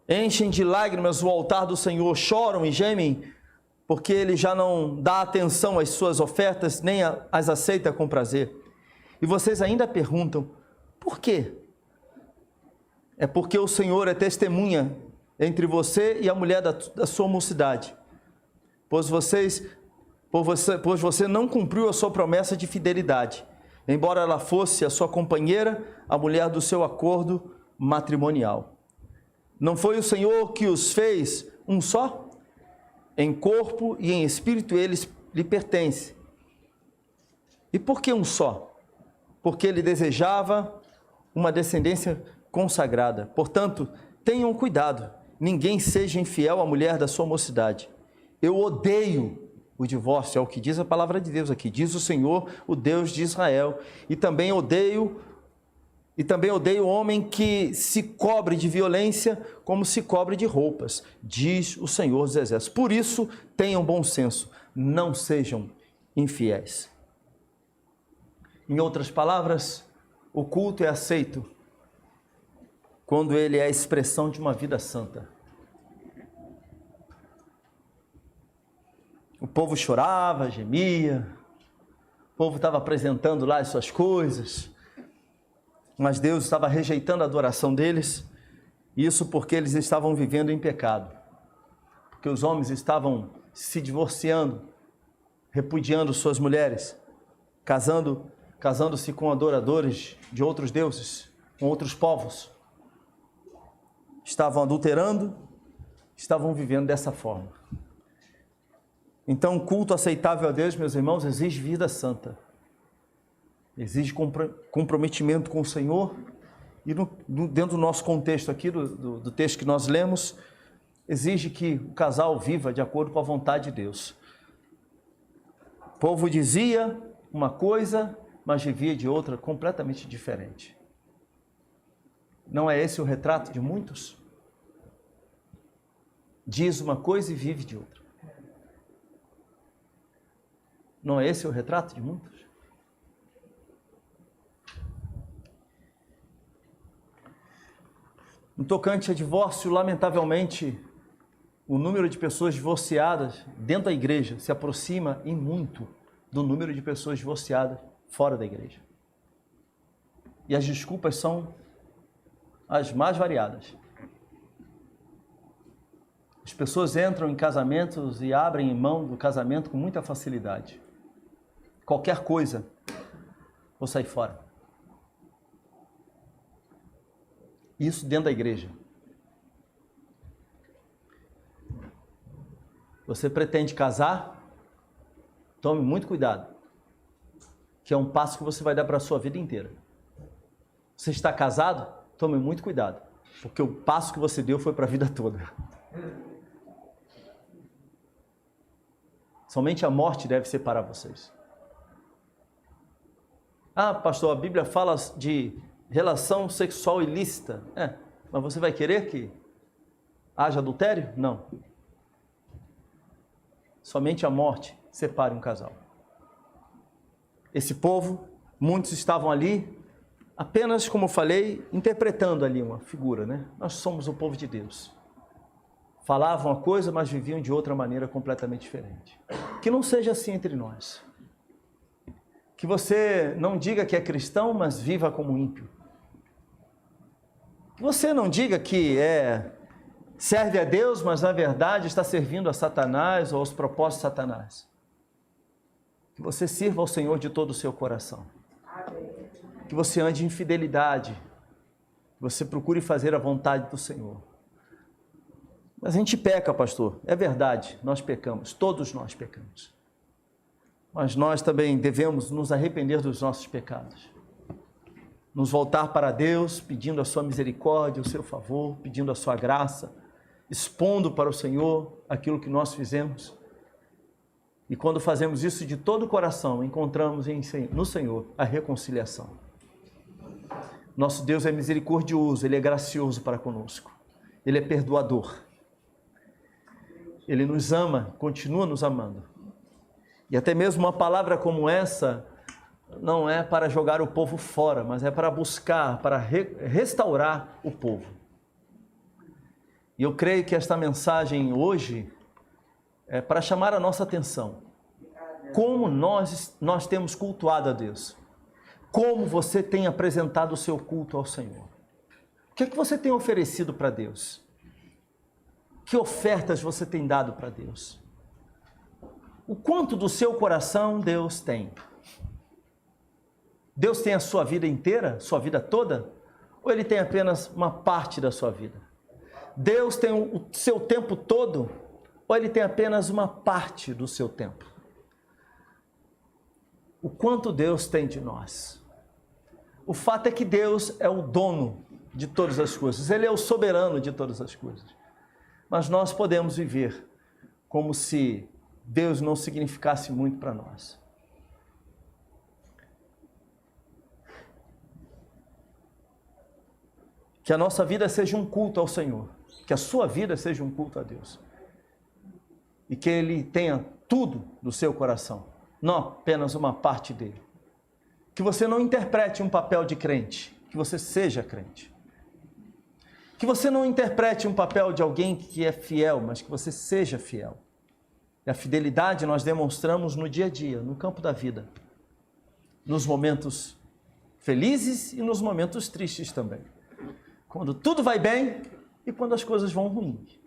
enchem de lágrimas o altar do Senhor, choram e gemem, porque Ele já não dá atenção às suas ofertas, nem as aceita com prazer. E vocês ainda perguntam: por quê? É porque o Senhor é testemunha entre você e a mulher da sua mocidade, pois você não cumpriu a sua promessa de fidelidade, embora ela fosse a sua companheira, a mulher do seu acordo matrimonial. Não foi o Senhor que os fez um só? Em corpo e em espírito eles lhe pertencem. E por que um só? Porque ele desejava uma descendência consagrada. Portanto, tenham cuidado, ninguém seja infiel à mulher da sua mocidade. Eu odeio o divórcio, é o que diz a palavra de Deus aqui, diz o Senhor, o Deus de Israel, e também odeio o homem que se cobre de violência como se cobre de roupas, diz o Senhor dos Exércitos. Por isso, tenham bom senso, não sejam infiéis. Em outras palavras, o culto é aceito quando ele é a expressão de uma vida santa. O povo chorava, gemia, o povo estava apresentando lá as suas coisas, mas Deus estava rejeitando a adoração deles, isso porque eles estavam vivendo em pecado, porque os homens estavam se divorciando, repudiando suas mulheres, casando-se com adoradores de outros deuses, com outros povos, estavam adulterando, estavam vivendo dessa forma. Então, culto aceitável a Deus, meus irmãos, exige vida santa, exige comprometimento com o Senhor, e dentro do nosso contexto aqui, do texto que nós lemos, exige que o casal viva de acordo com a vontade de Deus. O povo dizia uma coisa, mas vivia de outra completamente diferente. Não é esse o retrato de muitos? Diz uma coisa e vive de outra. Não é esse o retrato de muitos? No tocante a divórcio, lamentavelmente, o número de pessoas divorciadas dentro da igreja se aproxima em muito do número de pessoas divorciadas fora da igreja. E as desculpas são as mais variadas. As pessoas entram em casamentos e abrem mão do casamento com muita facilidade. Qualquer coisa, vou sair fora. Isso dentro da igreja. Você pretende casar? Tome muito cuidado, que é um passo que você vai dar para a sua vida inteira. Você está casado? Tome muito cuidado, porque o passo que você deu foi para a vida toda. Somente a morte deve separar vocês. Ah, pastor, a Bíblia fala de relação sexual ilícita. Mas você vai querer que haja adultério? Não. Somente a morte separe um casal. Esse povo, muitos estavam ali, apenas, como eu falei, interpretando ali uma figura, né? Nós somos o povo de Deus. Falavam uma coisa, mas viviam de outra maneira completamente diferente. Que não seja assim entre nós. Que você não diga que é cristão, mas viva como ímpio. Que você não diga que serve a Deus, mas na verdade está servindo a Satanás ou aos propósitos de Satanás. Que você sirva ao Senhor de todo o seu coração. Que você ande em fidelidade. Que você procure fazer a vontade do Senhor. Mas a gente peca, pastor. É verdade, nós pecamos. Todos nós pecamos. Mas nós também devemos nos arrepender dos nossos pecados. Nos voltar para Deus, pedindo a sua misericórdia, o seu favor, pedindo a sua graça, expondo para o Senhor aquilo que nós fizemos. E quando fazemos isso de todo o coração, encontramos no Senhor a reconciliação. Nosso Deus é misericordioso, Ele é gracioso para conosco. Ele é perdoador. Ele nos ama, continua nos amando. E até mesmo uma palavra como essa não é para jogar o povo fora, mas é para buscar, para restaurar o povo. E eu creio que esta mensagem hoje é para chamar a nossa atenção. Como nós temos cultuado a Deus. Como você tem apresentado o seu culto ao Senhor. O que é que você tem oferecido para Deus? Que ofertas você tem dado para Deus? O quanto do seu coração Deus tem? Deus tem a sua vida inteira, sua vida toda? Ou Ele tem apenas uma parte da sua vida? Deus tem o seu tempo todo? Ou Ele tem apenas uma parte do seu tempo? O quanto Deus tem de nós? O fato é que Deus é o dono de todas as coisas. Ele é o soberano de todas as coisas. Mas nós podemos viver como se Deus não significasse muito para nós. Que a nossa vida seja um culto ao Senhor. Que a sua vida seja um culto a Deus. E que Ele tenha tudo do seu coração, não apenas uma parte dele. Que você não interprete um papel de crente, que você seja crente. Que você não interprete um papel de alguém que é fiel, mas que você seja fiel. E a fidelidade nós demonstramos no dia a dia, no campo da vida. Nos momentos felizes e nos momentos tristes também. Quando tudo vai bem e quando as coisas vão ruins.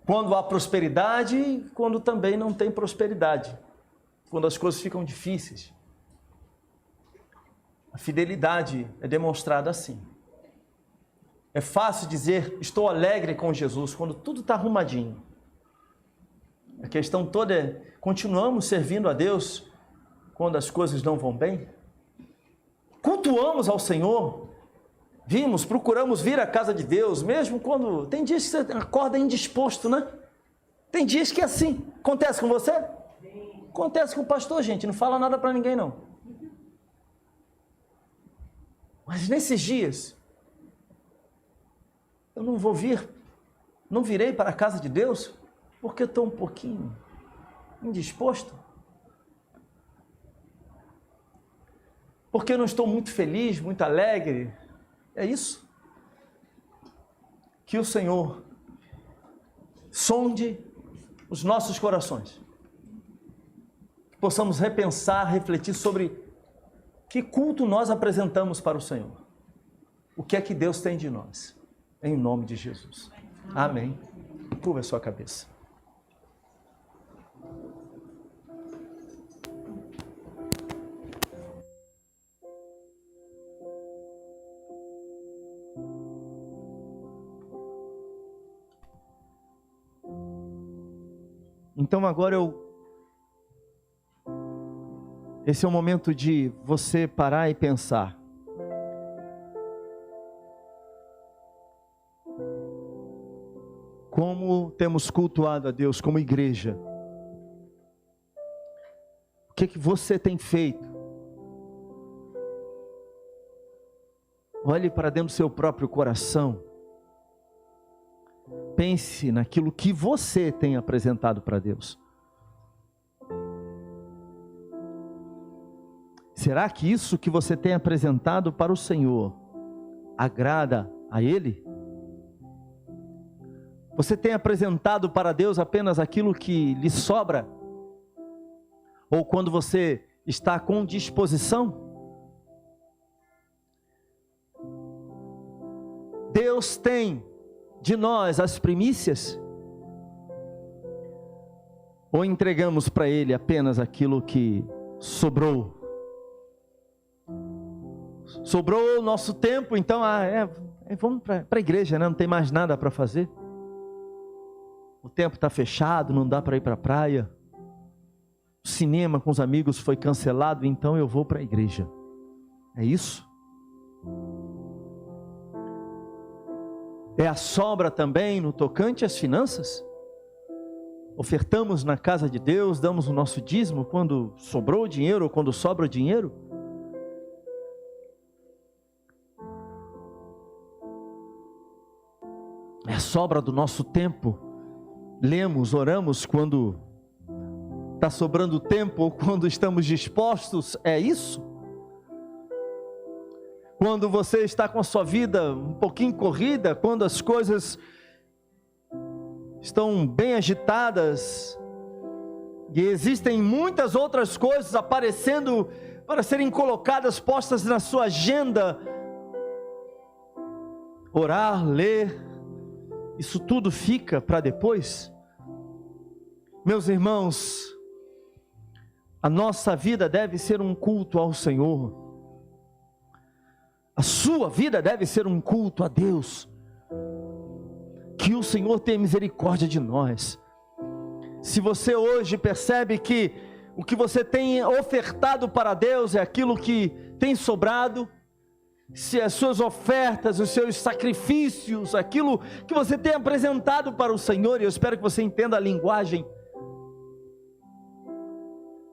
Quando há prosperidade e quando também não tem prosperidade. Quando as coisas ficam difíceis. A fidelidade é demonstrada assim. É fácil dizer, estou alegre com Jesus, quando tudo está arrumadinho. A questão toda é, continuamos servindo a Deus quando as coisas não vão bem? Cultuamos ao Senhor? Procuramos vir à casa de Deus, mesmo quando... Tem dias que você acorda indisposto, né? Tem dias que é assim. Acontece com você? Acontece com o pastor, gente. Não fala nada para ninguém, não. Mas nesses dias, eu não virei para a casa de Deus, porque estou um pouquinho indisposto. Porque eu não estou muito feliz, muito alegre. É isso. Que o Senhor sonde os nossos corações. Que possamos repensar, refletir sobre que culto nós apresentamos para o Senhor. O que é que Deus tem de nós? Em nome de Jesus. Amém. Curva a sua cabeça. Então agora esse é o momento de você parar e pensar. Como temos cultuado a Deus como igreja? O que você tem feito? Olhe para dentro do seu próprio coração. Pense naquilo que você tem apresentado para Deus. Será que isso que você tem apresentado para o Senhor agrada a Ele? Você tem apresentado para Deus apenas aquilo que lhe sobra? Ou quando você está com disposição? Deus tem de nós as primícias? Ou entregamos para Ele apenas aquilo que sobrou? Sobrou o nosso tempo, então vamos para a igreja, né? Não tem mais nada para fazer. O tempo está fechado, não dá para ir para a praia. O cinema com os amigos foi cancelado, então eu vou para a igreja. É isso? É a sobra também no tocante às finanças? Ofertamos na casa de Deus, damos o nosso dízimo quando sobrou dinheiro ou quando sobra dinheiro? É a sobra do nosso tempo. Lemos, oramos quando está sobrando tempo ou quando estamos dispostos, é isso? Quando você está com a sua vida um pouquinho corrida, quando as coisas estão bem agitadas e existem muitas outras coisas aparecendo para serem colocadas, postas na sua agenda, orar, ler, isso tudo fica para depois? Meus irmãos, a nossa vida deve ser um culto ao Senhor. A sua vida deve ser um culto a Deus. Que o Senhor tenha misericórdia de nós. Se você hoje percebe que o que você tem ofertado para Deus é aquilo que tem sobrado, se as suas ofertas, os seus sacrifícios, aquilo que você tem apresentado para o Senhor, e eu espero que você entenda a linguagem,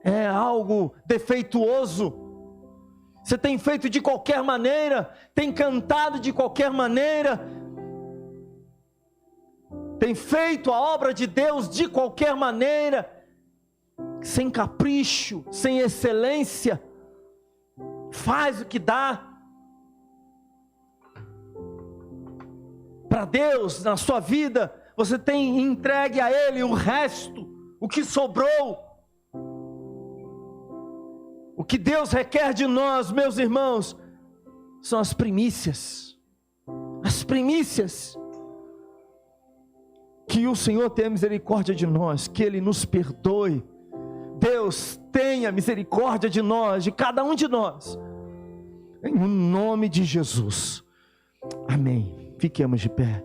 é algo defeituoso, você tem feito de qualquer maneira, tem cantado de qualquer maneira, tem feito a obra de Deus de qualquer maneira, sem capricho, sem excelência, faz o que dá. Para Deus, na sua vida, você tem entregue a Ele o resto, o que sobrou. O que Deus requer de nós, meus irmãos, são as primícias. As primícias. Que o Senhor tenha misericórdia de nós, que Ele nos perdoe. Deus tenha misericórdia de nós, de cada um de nós. Em nome de Jesus. Amém. Fiquemos de pé.